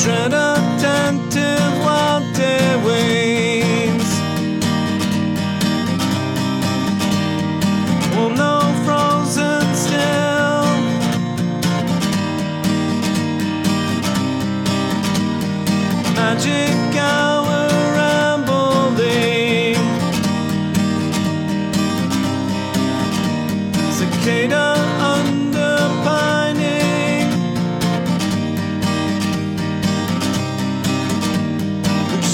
tread attentive while day wanes. Oh no, frozen still. Magic hour rambling. Cicada underpining.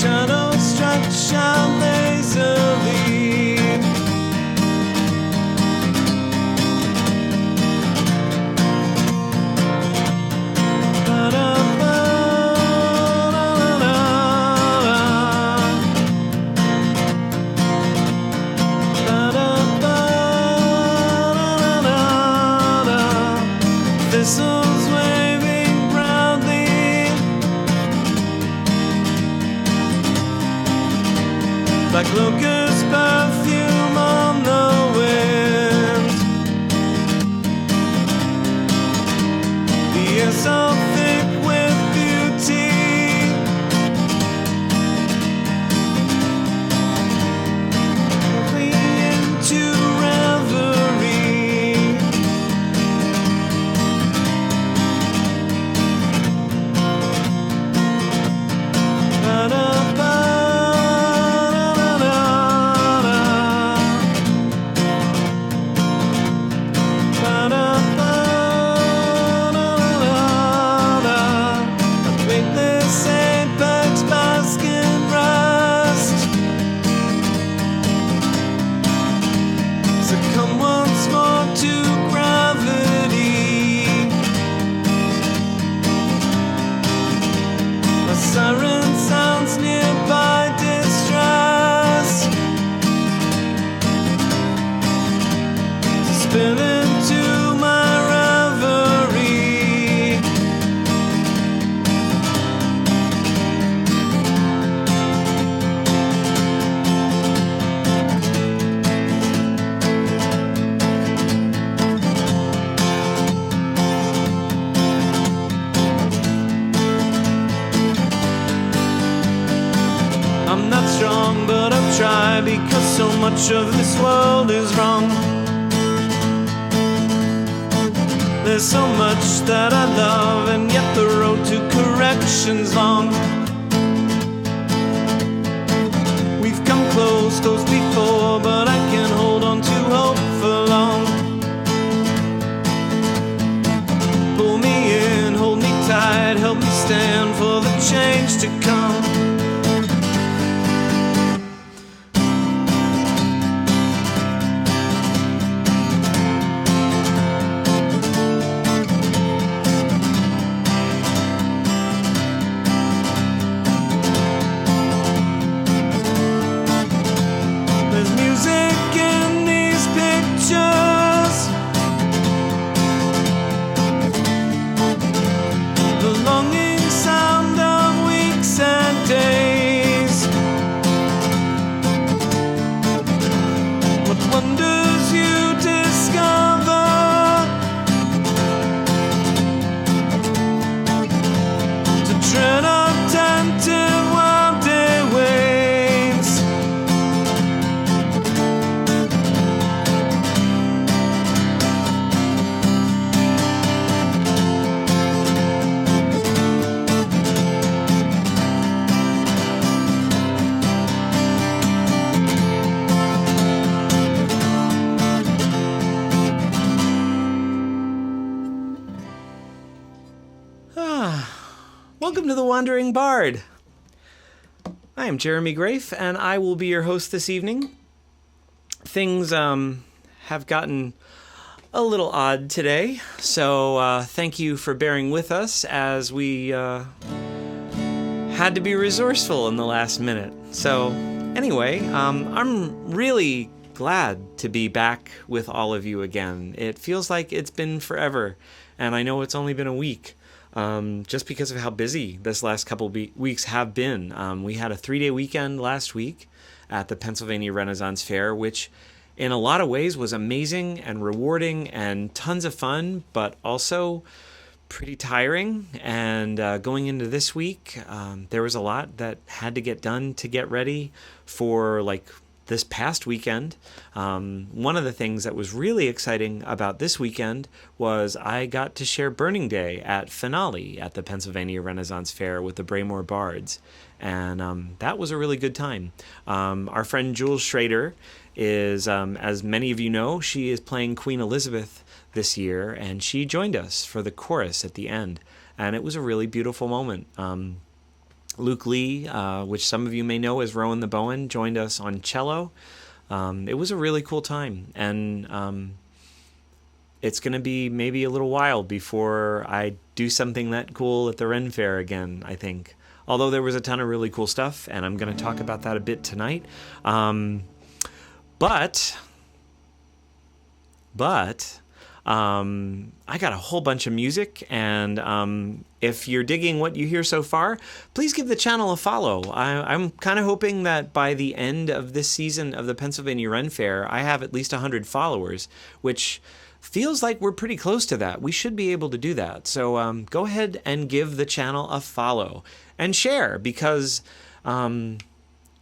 Shadows stretch out lazily. Thistles waving proudly, like locust perfume on the wind. The air so thick with beauty, flee into reverie. Succumb once more to gravity. A siren sounds nearby distress. To spill into my reverie. I'm not strong, but I'll try, because so much of this world is wrong. There's so much that I love, and yet the road to correction's long. We've come close before, but I can't hold on to hope for long. Pull me in, hold me tight, help me stand for the change to come. Welcome to The Wandering Bard. I am Jeremy Grafe, and I will be your host this evening. Things have gotten a little odd today, so thank you for bearing with us as we had to be resourceful in the last minute. So anyway, I'm really glad to be back with all of you again. It feels like it's been forever, and I know it's only been a week. Just because of how busy this last couple weeks have been. We had a 3-day weekend last week at the Pennsylvania Renaissance Fair, which in a lot of ways was amazing and rewarding and tons of fun, but also pretty tiring, and going into this week, there was a lot that had to get done to get ready for like this past weekend. One of the things that was really exciting about this weekend was I got to share Burning Day at Finale at the Pennsylvania Renaissance Fair with the Braymore Bards, and that was a really good time. Our friend Jules Schrader is, as many of you know, she is playing Queen Elizabeth this year, and she joined us for the chorus at the end, and it was a really beautiful moment. Luke Lee, which some of you may know as Rowan the Bowen, joined us on cello. It was a really cool time, and it's going to be maybe a little while before I do something that cool at the Ren Fair again, I think. Although there was a ton of really cool stuff, and I'm going to talk about that a bit tonight. But I got a whole bunch of music, and if you're digging what you hear so far, please give the channel a follow. I'm kind of hoping that by the end of this season of the Pennsylvania Ren Fair, I have at least 100 followers, which feels like we're pretty close to that. We should be able to do that. So go ahead and give the channel a follow and share, because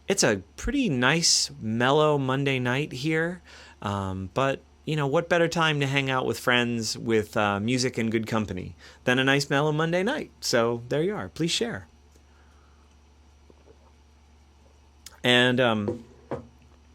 it's a pretty nice, mellow Monday night here, but you know, what better time to hang out with friends with music and good company than a nice mellow Monday night? So there you are. Please share. And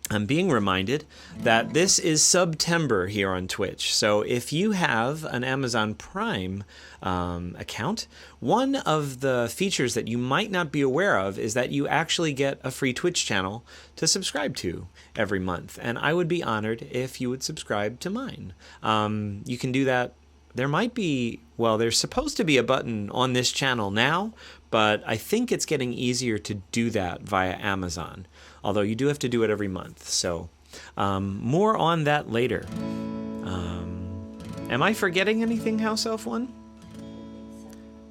I'm being reminded that this is September here on Twitch. So if you have an Amazon Prime account, one of the features that you might not be aware of is that you actually get a free Twitch channel to subscribe to every month. And I would be honored if you would subscribe to mine. You can do that. There might be, well, there's supposed to be a button on this channel now, but I think it's getting easier to do that via Amazon. Although you do have to do it every month. So more on that later. Am I forgetting anything, House Elf 1?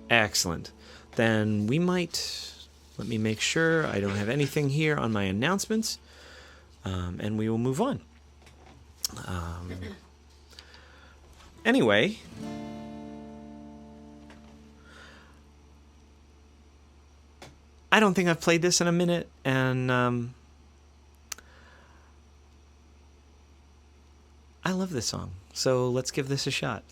Excellent. Then we might, let me make sure I don't have anything here on my announcements. And we will move on. Anyway, I don't think I've played this in a minute, and I love this song, so let's give this a shot.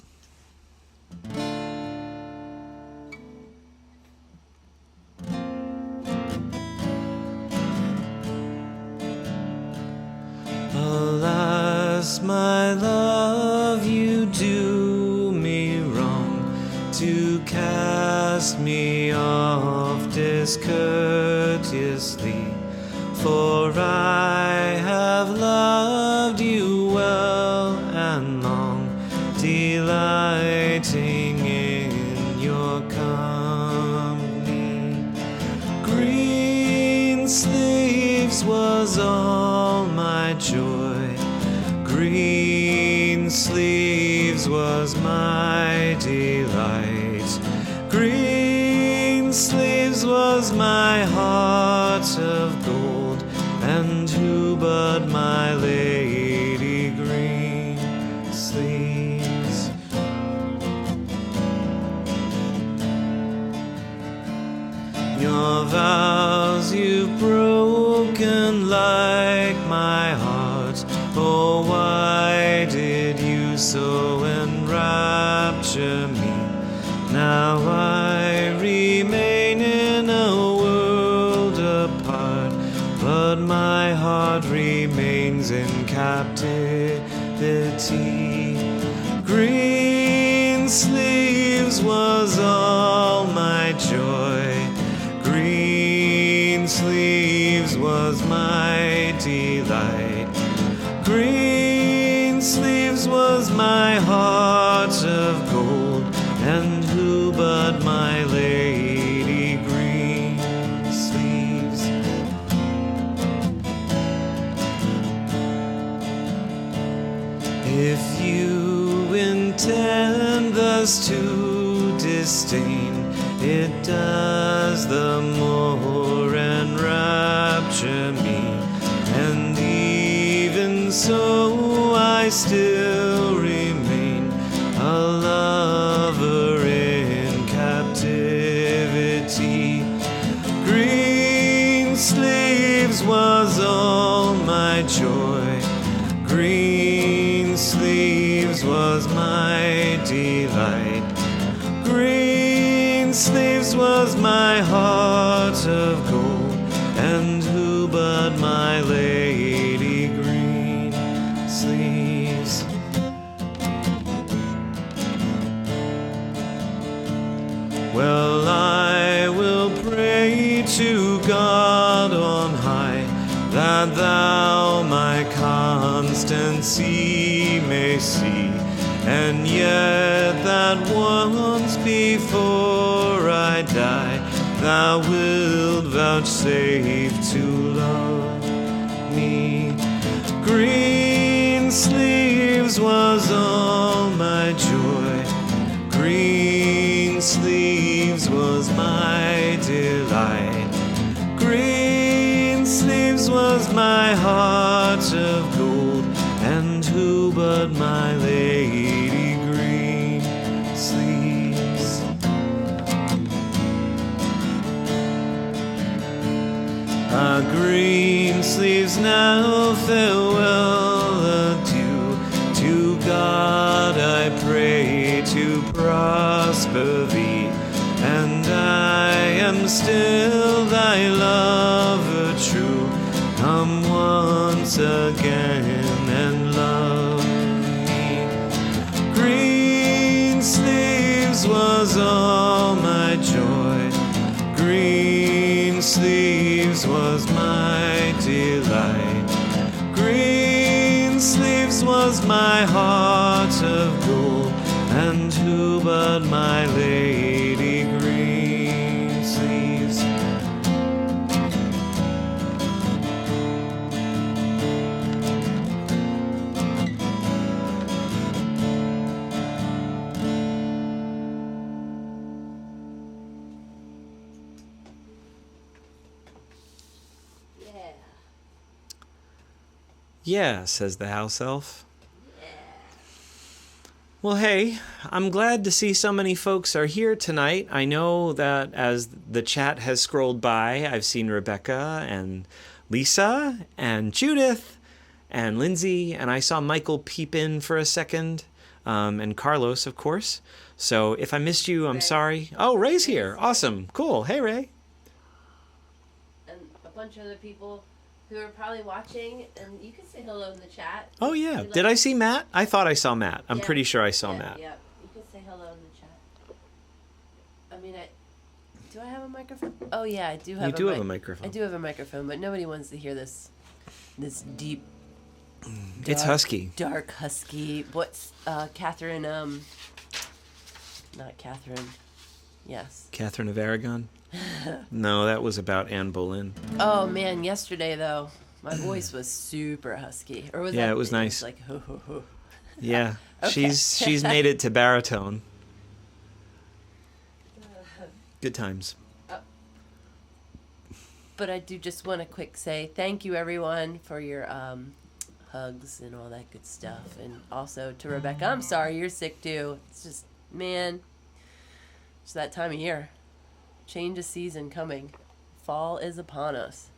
Alas, my love, you do me wrong to cast me off discourteously, for I have loved you well and long, delighting in your company. Greensleeves was all my joy, Greensleeves was my delight, Greensleeves was my heart of gold, and who but my lady Greensleeves? Your vows you've broken like my heart. Oh, why did you so enrapture me? Now I remain in a world apart, but my heart remains in captivity. Greensleeves was all my joy, Greensleeves was my delight, Greensleeves was my heart of gold, and who but my lady Greensleeves? If you intend thus to disdain, it does the more enrapture me, and even so I still remain a lover in joy. Greensleeves was my delight. Greensleeves was my heart of gold, and who but my lady Greensleeves? Well, I will pray to God on high, that thou my constancy may see, and yet that once before I die, thou wilt vouchsafe to love me. Greensleeves was all my joy. Greensleeves was my delight. Greensleeves was my heart of gold, and who but my lady Greensleeves? Greensleeves, now farewell, adieu. To God I pray to prosper thee, and I am still thy lover true. Come once again and love me. Greensleeves was all my joy. Greensleeves was my delight. Greensleeves was my heart of gold, and who but my lady Greensleeves? Yeah, says the house elf. Well, hey, I'm glad to see so many folks are here tonight. I know that as the chat has scrolled by, I've seen Rebecca and Lisa and Judith and Lindsay, and I saw Michael peep in for a second, and Carlos, of course. So if I missed you, I'm sorry. Oh, Ray's here. Awesome. Cool. Hey, Ray. And a bunch of other people who are probably watching, and you can say hello in the chat. Oh, yeah. Did I see Matt? I thought I saw Matt. I'm pretty sure I saw Matt. Yeah, you can say hello in the chat. I mean, do I have a microphone? Oh, yeah, I do have You do have a microphone. I do have a microphone, but nobody wants to hear this deep, It's husky. dark, husky. What's Catherine, not Catherine, yes. Catherine of Aragon? No, that was about Anne Boleyn. Oh, man, yesterday, though, my voice was super husky. Or was it was nice. Like, ho, ho, ho. Yeah, Okay. she's made it to baritone. Good times. But I do just want to quick say thank you, everyone, for your hugs and all that good stuff. And also to Rebecca, I'm sorry you're sick, too. It's just, man, it's that time of year. Change of season coming. Fall is upon us.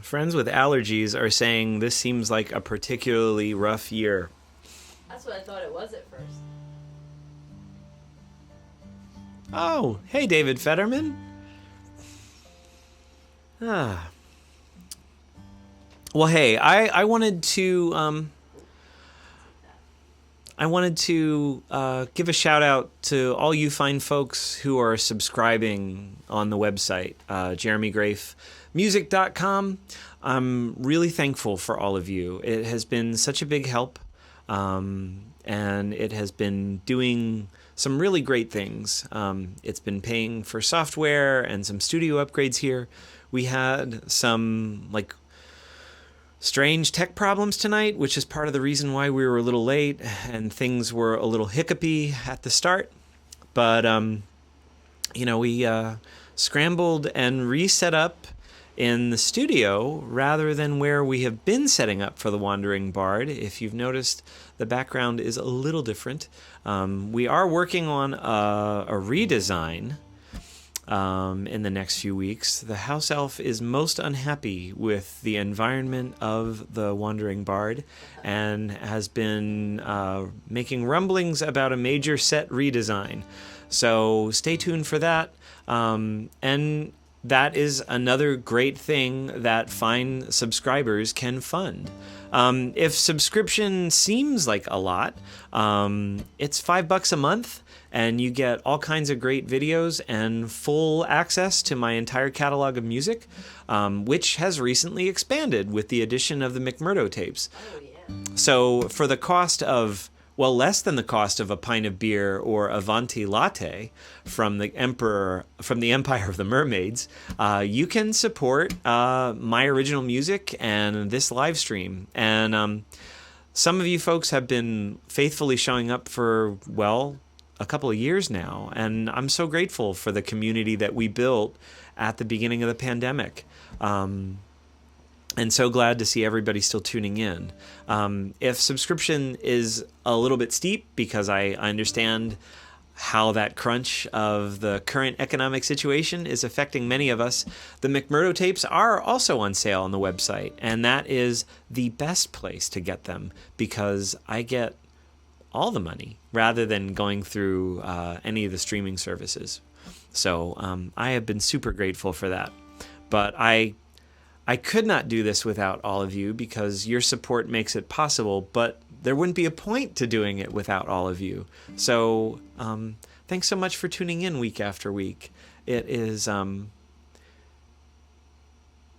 Friends with allergies are saying this seems like a particularly rough year. That's what I thought it was at first. Oh, hey, David Fetterman. Well, hey, I wanted to give a shout out to all you fine folks who are subscribing on the website, jeremygrafemusic.com. I'm really thankful for all of you. It has been such a big help, and it has been doing some really great things. It's been paying for software and some studio upgrades here. We had some, strange tech problems tonight, which is part of the reason why we were a little late and things were a little hiccupy at the start. But, we scrambled and reset up in the studio rather than where we have been setting up for the Wandering Bard. If you've noticed, the background is a little different. We are working on a redesign. in the next few weeks. The house elf is most unhappy with the environment of the Wandering Bard and has been making rumblings about a major set redesign. So stay tuned for that. And that is another great thing that fine subscribers can fund. If subscription seems like a lot, it's $5 a month, and you get all kinds of great videos and full access to my entire catalog of music, which has recently expanded with the addition of the McMurdo tapes. Oh, yeah. So for the cost of, well, less than the cost of a pint of beer or a Venti latte from the Empire of the Mermaids, you can support my original music and this live stream. And some of you folks have been faithfully showing up for, well, a couple of years now. And I'm so grateful for the community that we built at the beginning of the pandemic. And so glad to see everybody still tuning in. If subscription is a little bit steep, because I understand how that crunch of the current economic situation is affecting many of us, the McMurdo tapes are also on sale on the website. And that is the best place to get them, because I get all the money rather than going through any of the streaming services. So I have been super grateful for that. But I could not do this without all of you, because your support makes it possible, but there wouldn't be a point to doing it without all of you. So thanks so much for tuning in week after week. It is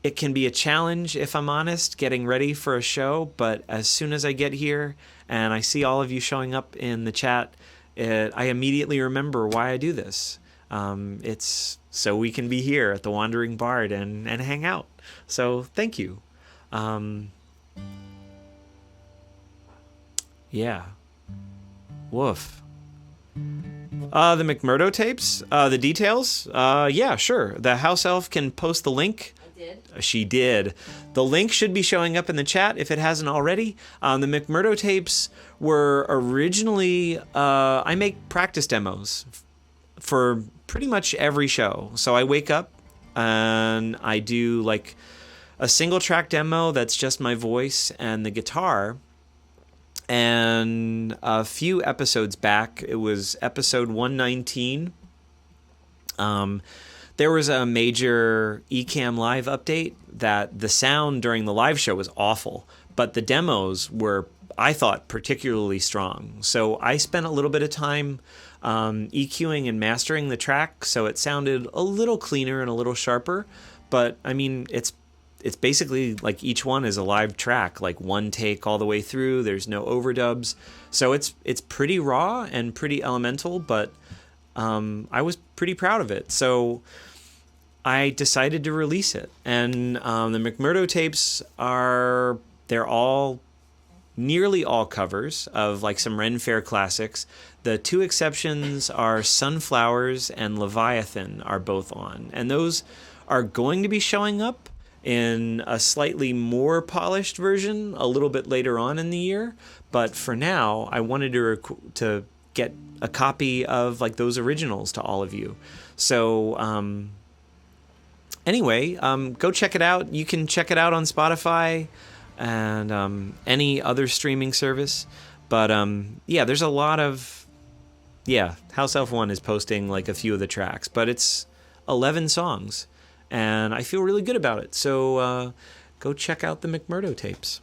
it can be a challenge, if I'm honest, getting ready for a show, but as soon as I get here and I see all of you showing up in the chat, I immediately remember why I do this. It's so we can be here at the Wandering Bard and hang out. So thank you. Yeah. Woof. The McMurdo tapes, the details. Yeah, sure. The house elf can post the link. I did. She did. The link should be showing up in the chat if it hasn't already. The McMurdo tapes were originally, I make practice demos for pretty much every show. So I wake up and I do like a single track demo that's just my voice and the guitar. And a few episodes back, it was episode 119. There was a major Ecamm Live update that the sound during the live show was awful, but the demos were, I thought, particularly strong. So I spent a little bit of time EQing and mastering the track so it sounded a little cleaner and a little sharper. But I mean, it's basically like each one is a live track, like one take all the way through. There's no overdubs. So it's pretty raw and pretty elemental, but I was pretty proud of it. So I decided to release it. And the McMurdo tapes they're all, nearly all covers of like some Ren Fair classics. The two exceptions are Sunflowers and Leviathan are both on. And those are going to be showing up in a slightly more polished version a little bit later on in the year. But for now, I wanted to get a copy of like those originals to all of you. So anyway, go check it out. You can check it out on Spotify and any other streaming service. But yeah, there's a lot of... Yeah, House Elf 1 is posting like a few of the tracks, but it's 11 songs. And I feel really good about it. So go check out the McMurdo tapes.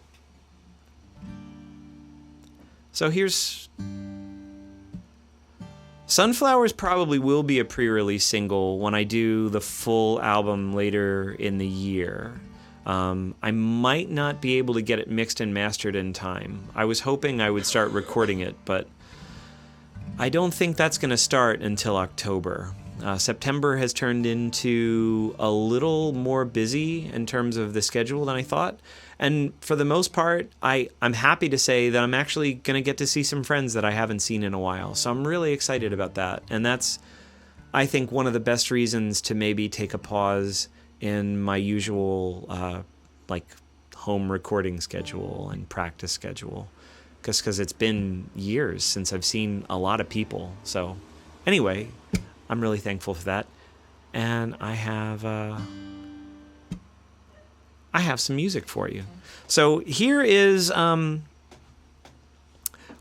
So here's... Sunflowers probably will be a pre-release single when I do the full album later in the year. I might not be able to get it mixed and mastered in time. I was hoping I would start recording it, but I don't think that's going to start until October. September has turned into a little more busy in terms of the schedule than I thought. And for the most part, I'm happy to say that I'm actually going to get to see some friends that I haven't seen in a while. So I'm really excited about that. And that's, I think, one of the best reasons to maybe take a pause in my usual like home recording schedule and practice schedule. Because it's been years since I've seen a lot of people. So anyway, I'm really thankful for that. and I have some music for you. So here is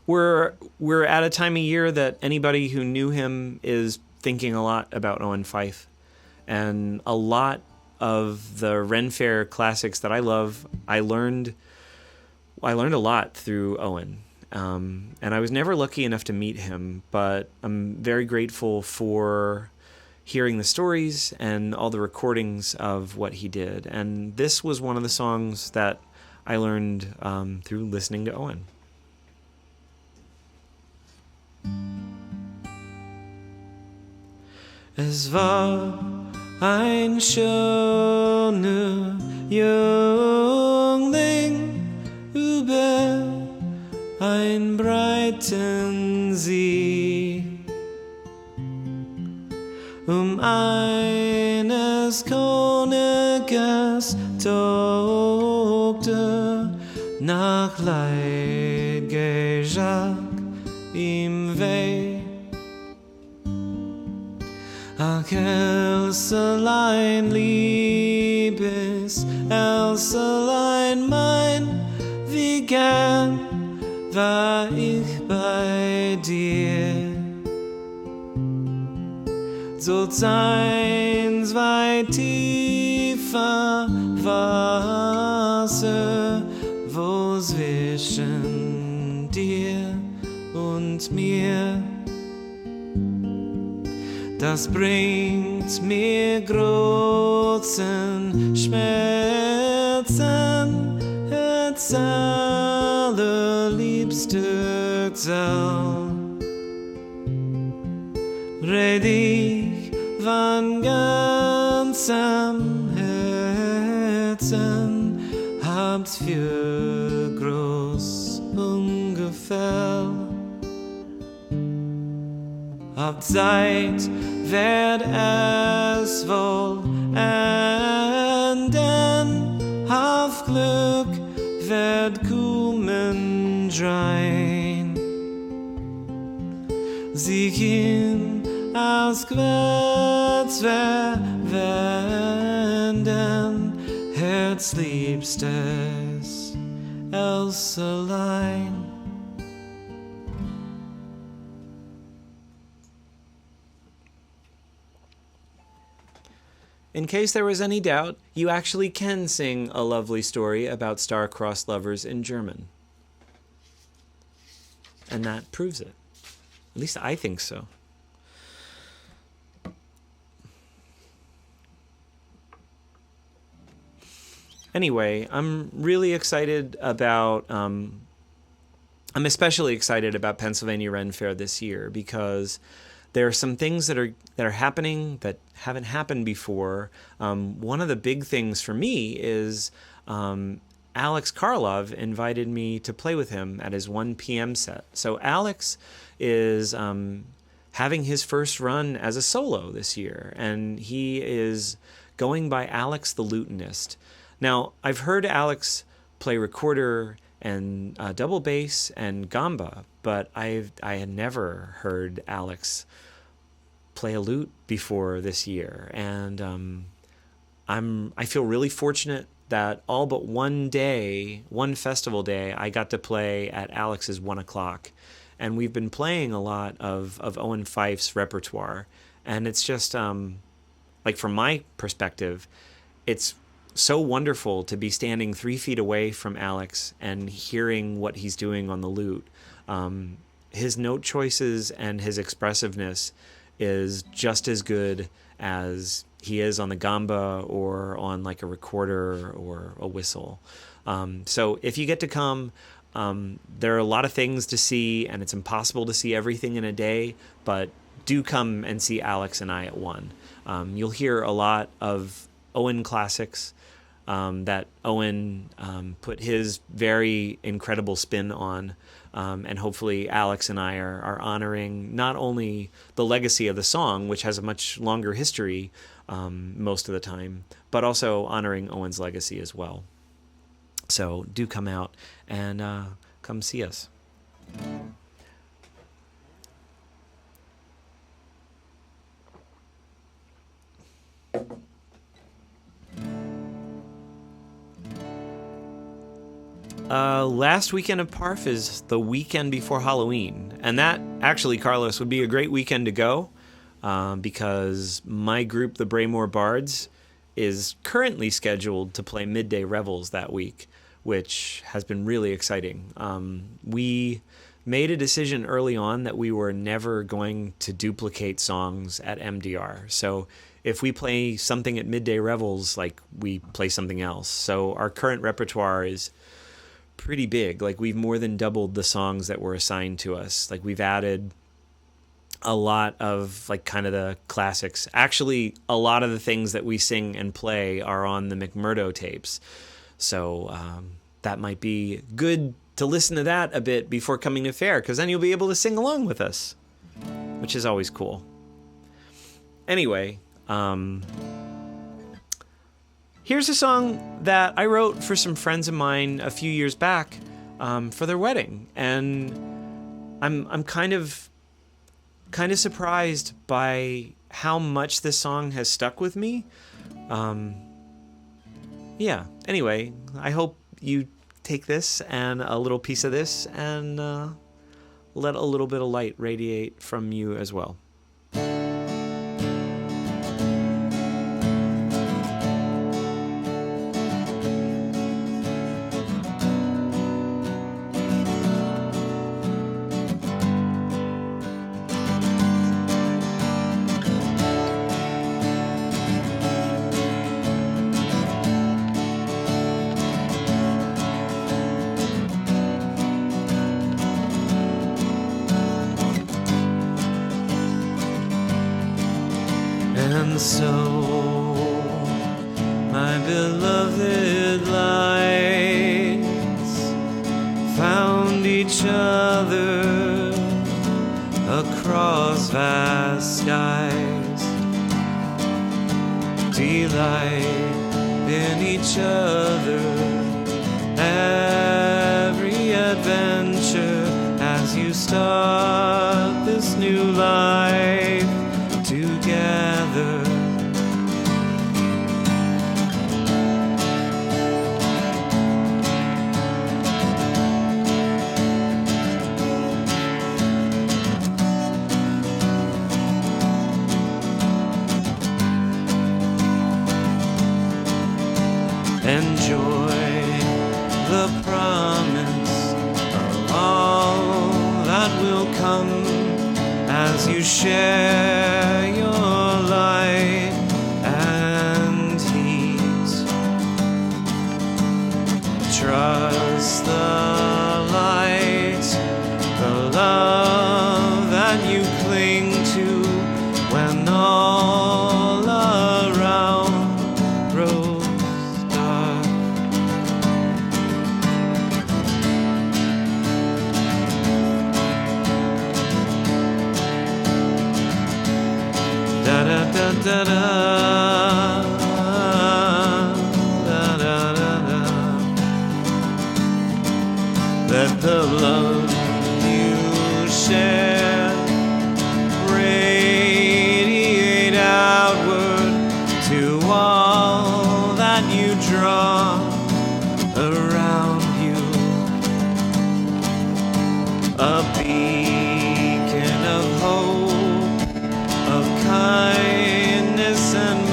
we're at a time of year that anybody who knew him is thinking a lot about Owen Fife, and a lot of the Ren Fair classics that I love, I learned a lot through Owen. And I was never lucky enough to meet him, but I'm very grateful for hearing the stories and all the recordings of what he did. And this was one of the songs that I learned through listening to Owen. Es war ein schöner Jüngling über ein breiten See, eines Königes Tochter nach Leid geschah ihm weh. Ach, Elselein, liebes Elselein mein, wie gern war ich bei dir. So seins weit tiefer Wasser, wo zwischen dir und mir. Das bringt mir großen Schmerzen, Herz allerliebste Zahl. Red ich von ganzem Herzen, hab's für groß Ungefähr. Auf Zeit werd es wohl enden, auf Glück werd kommen drein. Sieg ihn aus Quetz verwenden, herzliebstes Elselein. In case there was any doubt, you actually can sing a lovely story about star-crossed lovers in German. And that proves it. At least I think so. Anyway, I'm really excited about... I'm especially excited about Pennsylvania Ren Fair this year because there are some things that are happening that haven't happened before. One of the big things for me is Alex Karlov invited me to play with him at his 1 p.m. set. So Alex is having his first run as a solo this year, and he is going by Alex the Lutenist. Now, I've heard Alex play recorder and double bass and gamba, but I had never heard Alex play a lute before this year, and I feel really fortunate that all but one festival day, I got to play at Alex's 1 o'clock, and we've been playing a lot of Owen Fife's repertoire, and it's just like from my perspective, it's so wonderful to be standing 3 feet away from Alex and hearing what he's doing on the lute. His note choices and his expressiveness is just as good as he is on the gamba or on like a recorder or a whistle. So if you get to come, there are a lot of things to see, and it's impossible to see everything in a day, but do come and see Alex and I at 1. You'll hear a lot of Owen classics that Owen put his very incredible spin on. And hopefully Alex and I are honoring not only the legacy of the song, which has a much longer history most of the time, but also honoring Owen's legacy as well. So do come out and come see us. Last weekend of Parf is the weekend before Halloween. And that, actually, Carlos, would be a great weekend to go because my group, the Braymore Bards, is currently scheduled to play Midday Revels that week, which has been really exciting. We made a decision early on that we were never going to duplicate songs at MDR. So if we play something at Midday Revels, like, we play something else. So our current repertoire is pretty big. Like, we've more than doubled the songs that were assigned to us. Like, we've added a lot of, like, kind of the classics. Actually, a lot of the things that we sing and play are on the McMurdo tapes. So that might be good to listen to that a bit before coming to fair, because then you'll be able to sing along with us, which is always cool. Anyway, here's a song that I wrote for some friends of mine a few years back for their wedding, and I'm kind of surprised by how much this song has stuck with me. Yeah. Anyway, I hope you take this and a little piece of this and let a little bit of light radiate from you as well. And so, my beloved lights found each other across vast skies. Delight in each other, every adventure as you start this new life together. Enjoy the promise of all that will come as you share your light and heat. Trust the light, the love that you cling to when all around grows dark. Da da da da da, da da da da. Let the love you share radiate outward to all that you draw around you. A beacon of hope, of kindness and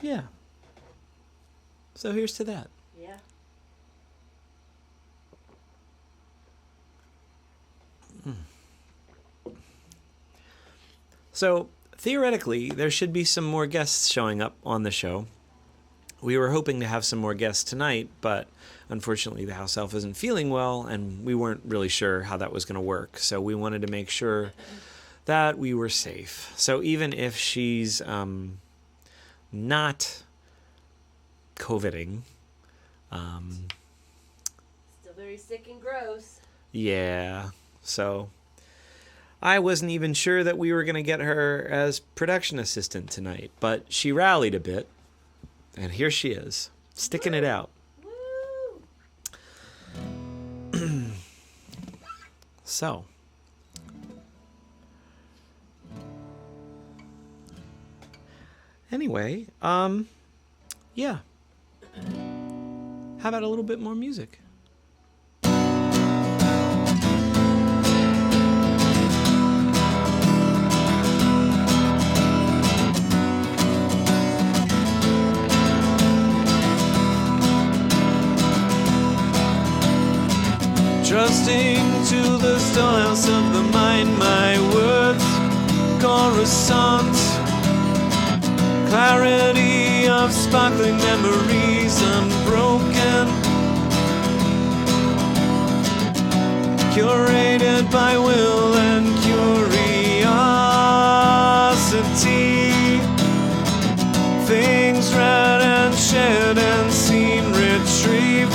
Yeah. So here's to that. Yeah. So, theoretically, there should be some more guests showing up on the show. We were hoping to have some more guests tonight, but unfortunately the house elf isn't feeling well, and we weren't really sure how that was going to work. So we wanted to make sure that we were safe. So even if she's not COVIDing, Still very sick and gross. yeah, so I wasn't even sure that we were going to get her as production assistant tonight, but she rallied a bit, and here she is, sticking it out. Woo! So, anyway, yeah. How about a little bit more music? Trusting to the storehouse of the mind, my words coruscant. Clarity of sparkling memories unbroken. Curated by will and curiosity. Things read and shared and seen retrieved.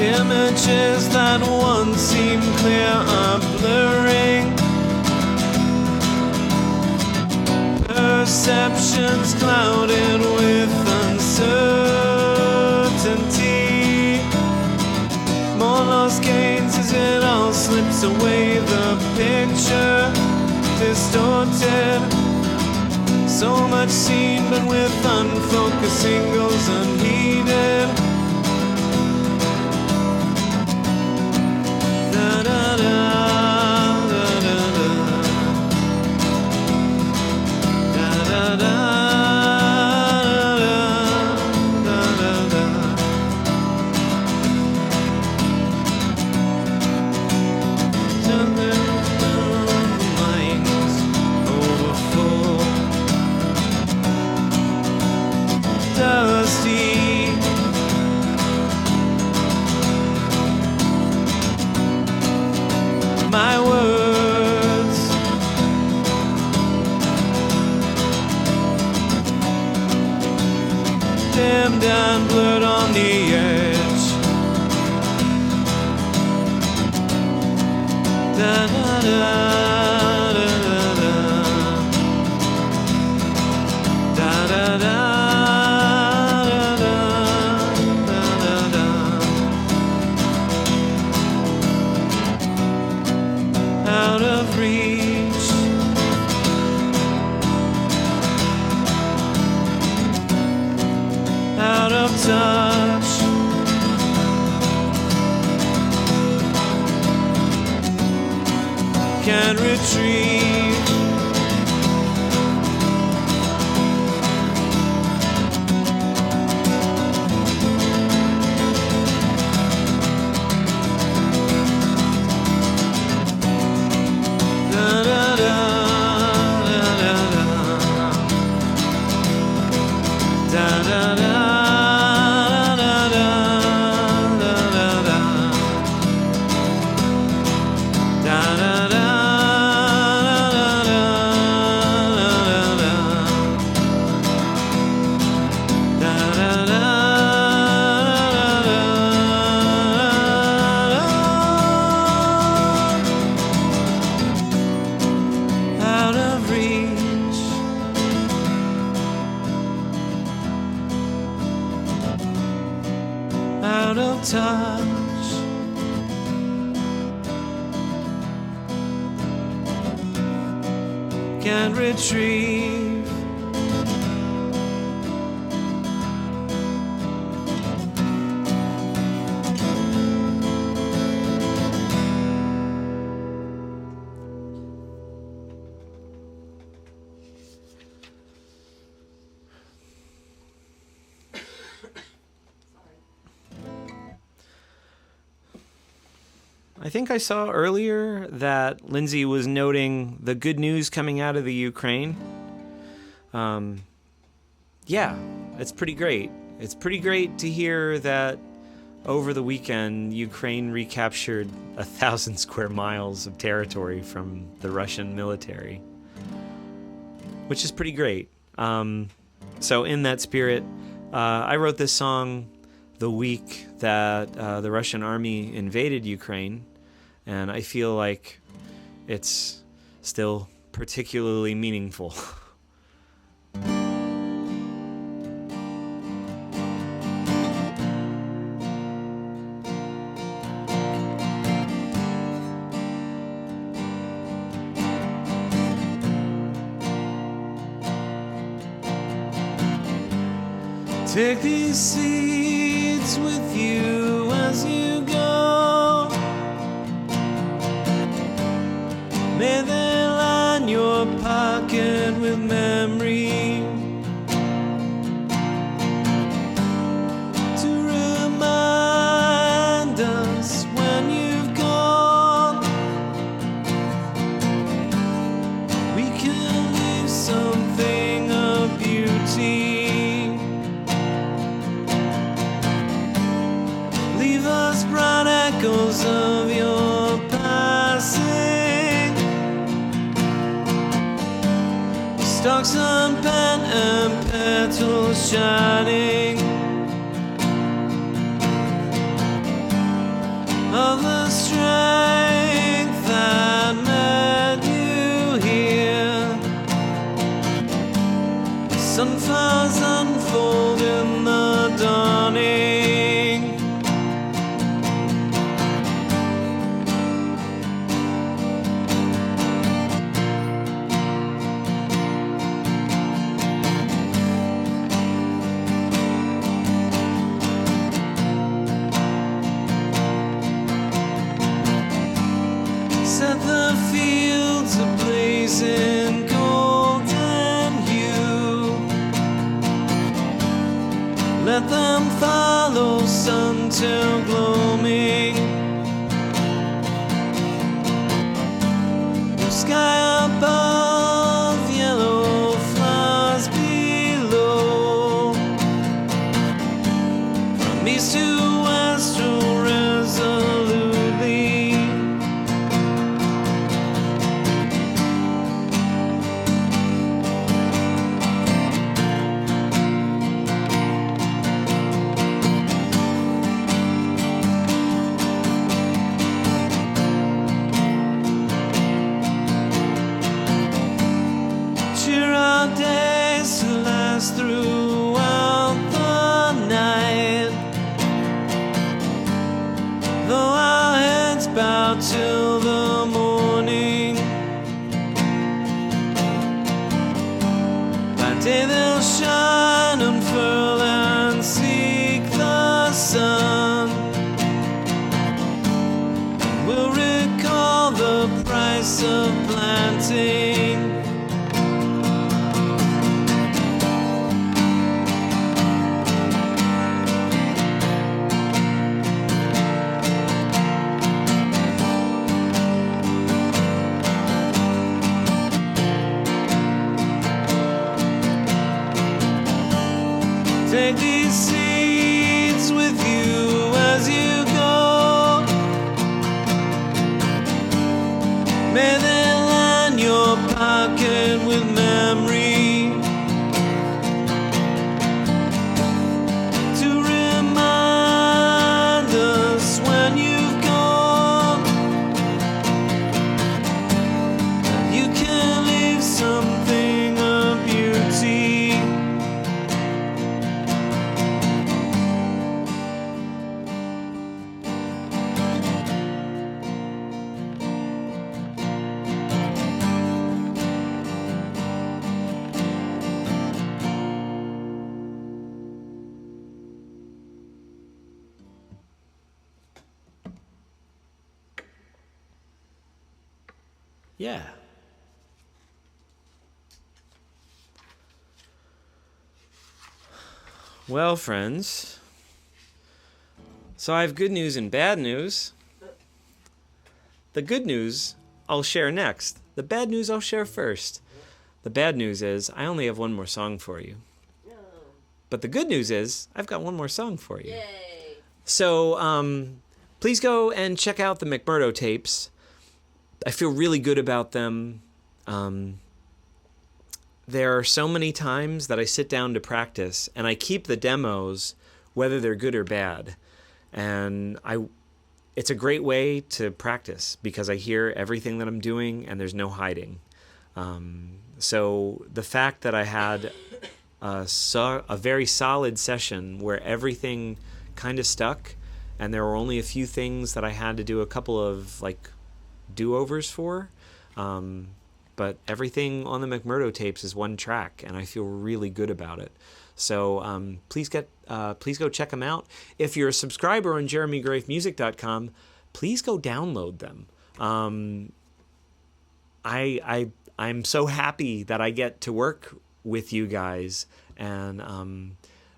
Images that once seemed clear are blurring. Perceptions clouded with uncertainty. More lost gains as it all slips away. The picture distorted. So much seen but with unfocused singles unheeded. My words dimmed and blurred on the edge. Da da da da da da da da. Out of reach, out of touch, can't retrieve. can't retrieve. I think I saw earlier that Lindsay was noting the good news coming out of the Ukraine. Yeah, it's pretty great. It's pretty great to hear that over the weekend, Ukraine recaptured 1,000 square miles of territory from the Russian military, which is pretty great. So in that spirit, I wrote this song the week that the Russian army invaded Ukraine, and I feel like it's still particularly meaningful. Take these seeds with you as you go. May they line your pocket with memory to remind us when you've gone. We can leave something of beauty. Leave us bright echoes of your passing. Stalks unbent and petals shining of the strength that led you here. Sunflowers unfold in the dawning. Set the fields ablaze in golden hue. Let them follow sun till gloaming. Blue sky above, yellow flowers below. From east to west, roll resolutely. Cheer our days to last throughout the night. Though our heads bow till the morning, by day they'll shine, unfurl and seek the sun. We'll recall the price of planting. Take these seeds with you as you go. May they line your pocket with memory to remind us when you've gone. You can leave something of beauty. Yeah. Well, friends, so I have good news and bad news. The good news I'll share next. The bad news I'll share first. The bad news is I only have one more song for you. But the good news is I've got one more song for you. Yay! So please go and check out the McMurdo tapes. I feel really good about them. There are so many times that I sit down to practice, and I keep the demos, whether they're good or bad. And it's a great way to practice because I hear everything that I'm doing, and there's no hiding. So the fact that I had a very solid session where everything kind of stuck, and there were only a few things that I had to do a couple of like do-overs for. But everything on the McMurdo tapes is one track, and I feel really good about it. So please go check them out. If you're a subscriber on jeremygrafemusic.com, please go download them. I'm so happy that I get to work with you guys, and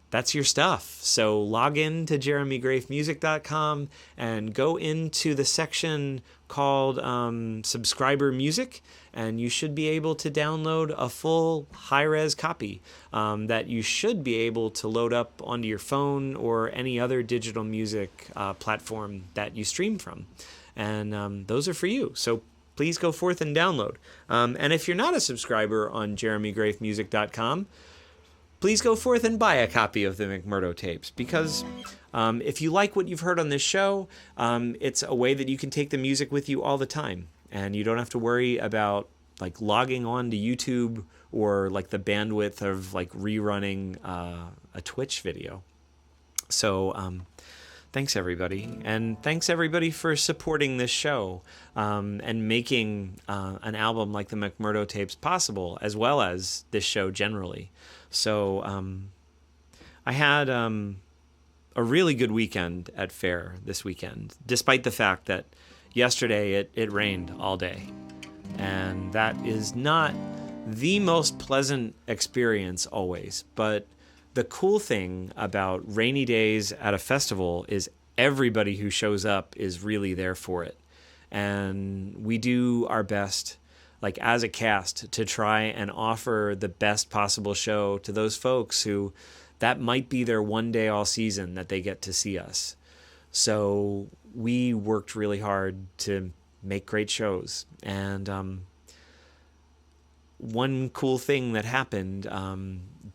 that's your stuff. So log in to jeremygrafemusic.com and go into the section called Subscriber Music, and you should be able to download a full high-res copy that you should be able to load up onto your phone or any other digital music platform that you stream from. And those are for you. So please go forth and download. And if you're not a subscriber on jeremygrafemusic.com, please go forth and buy a copy of the McMurdo tapes, because if you like what you've heard on this show, it's a way that you can take the music with you all the time, and you don't have to worry about like logging on to YouTube or like the bandwidth of like rerunning a Twitch video. So thanks everybody, and thanks everybody for supporting this show and making an album like the McMurdo tapes possible, as well as this show generally. So I had a really good weekend at Fair this weekend, despite the fact that yesterday it rained all day. And that is not the most pleasant experience always. But the cool thing about rainy days at a festival is everybody who shows up is really there for it. And we do our best, like as a cast, to try and offer the best possible show to those folks who that might be their one day all season that they get to see us. So we worked really hard to make great shows. And one cool thing that happened,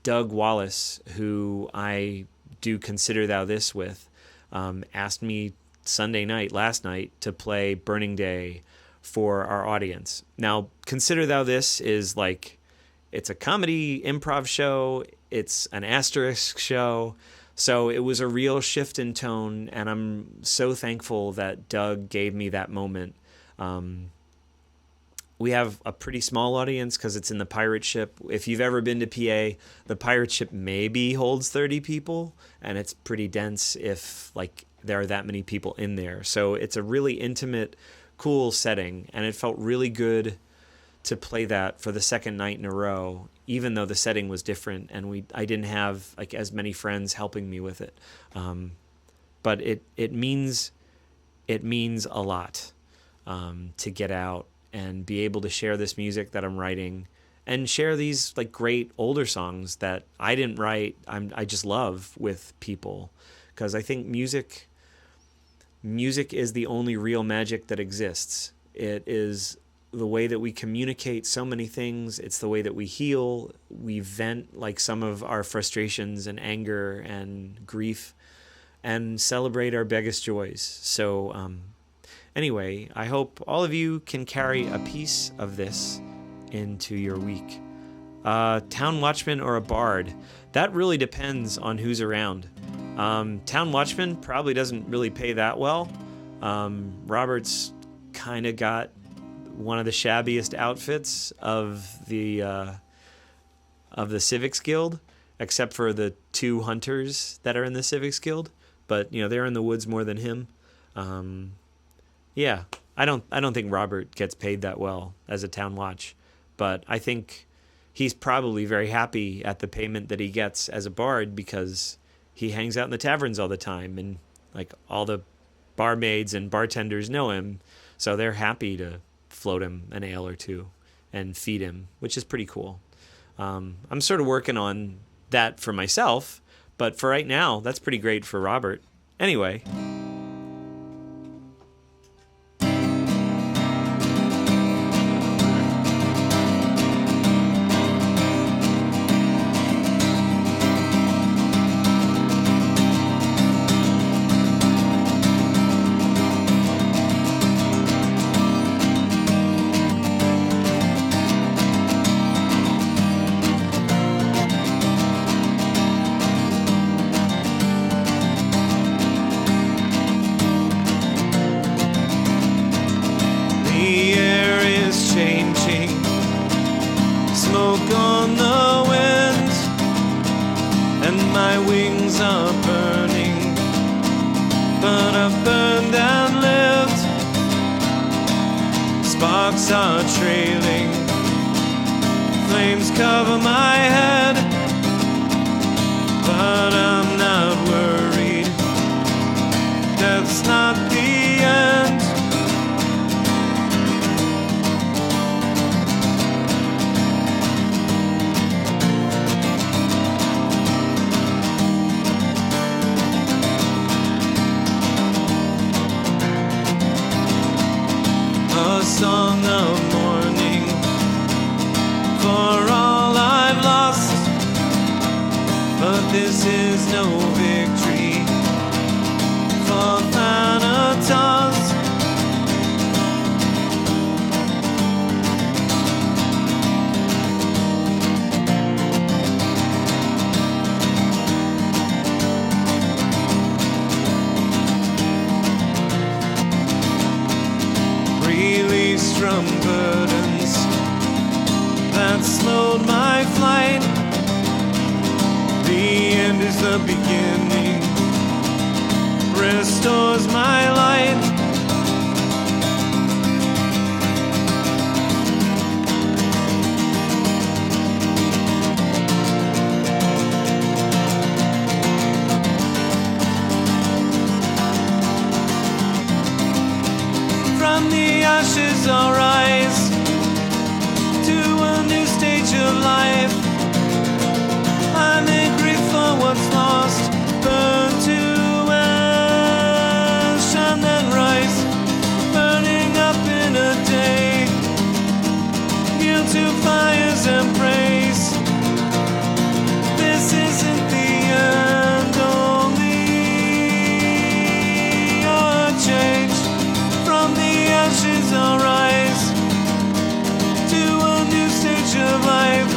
Doug Wallace, who I do Consider Thou This with, asked me last night, to play Burning Day for our audience. Now, Consider Thou This is like, it's a comedy improv show. It's an asterisk show. So it was a real shift in tone, and I'm so thankful that Doug gave me that moment. We have a pretty small audience because it's in the pirate ship. If you've ever been to PA, the pirate ship maybe holds 30 people, and it's pretty dense if like there are that many people in there. So it's a really intimate, cool setting, and it felt really good to play that for the second night in a row, even though the setting was different and I didn't have like as many friends helping me with it. But it means a lot to get out and be able to share this music that I'm writing and share these like great older songs that I didn't write. I just love with people, because I think music is the only real magic that exists. It is the way that we communicate so many things. It's the way that we heal. We vent like some of our frustrations and anger and grief and celebrate our biggest joys. So anyway, I hope all of you can carry a piece of this into your week. Town watchman or a bard? That really depends on who's around. Town watchman probably doesn't really pay that well. Robert's kind of got one of the shabbiest outfits of the Civics Guild, except for the two hunters that are in the Civics Guild. But they're in the woods more than him. Yeah, I don't think Robert gets paid that well as a town watch, but I think he's probably very happy at the payment that he gets as a bard because he hangs out in the taverns all the time, and like all the barmaids and bartenders know him, so they're happy to float him an ale or two and feed him, which is pretty cool. I'm sort of working on that for myself, but for right now, that's pretty great for Robert. Anyway. Are trailing, flames cover my head, but I'm not worried. Death's not the end. A song of mourning for all I've lost, but this is no victory for Thanatos. Released from burdens that slowed my flight. The end is the beginning, restores my light. From the ashes I'll rise to a new stage of life. I'm angry for what's lost, burn to ash and then rise, burning up in a day, yield to fire's embrace. This isn't the end, only a change. From the ashes I'll rise to a new stage of life.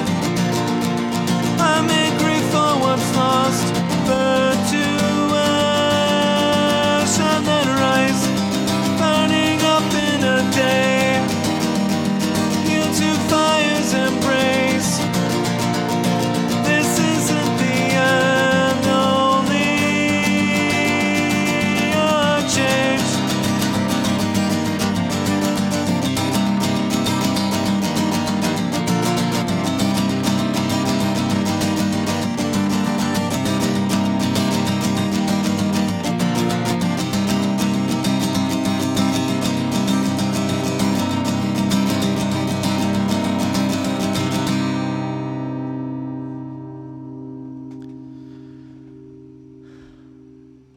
I'm angry for what's lost, burn to ash and then rise, burning up in a day, yield to fire's embrace. This isn't the end, only a change.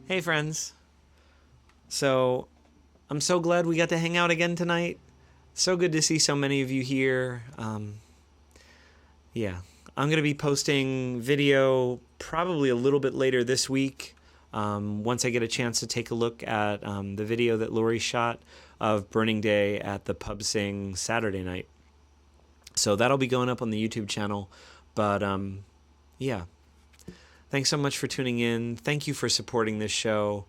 Hey friends. So, I'm so glad we got to hang out again tonight. So good to see so many of you here. Yeah, I'm going to be posting video probably a little bit later this week, once I get a chance to take a look at the video that Lori shot of Burning Day at the Pub Sing Saturday night. So that'll be going up on the YouTube channel. But yeah, thanks so much for tuning in. Thank you for supporting this show.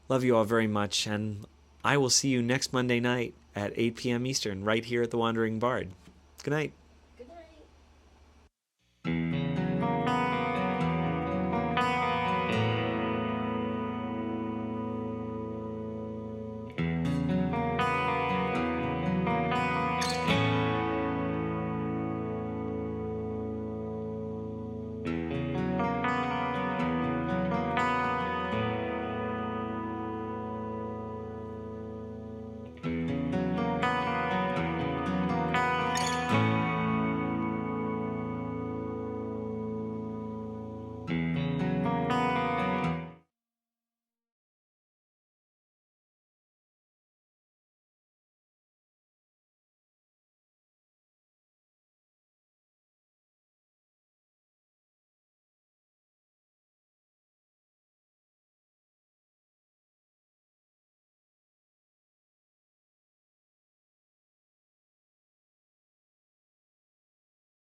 Love you all very much, and I will see you next Monday night at 8 p.m. Eastern right here at The Wandering Bard. Good night.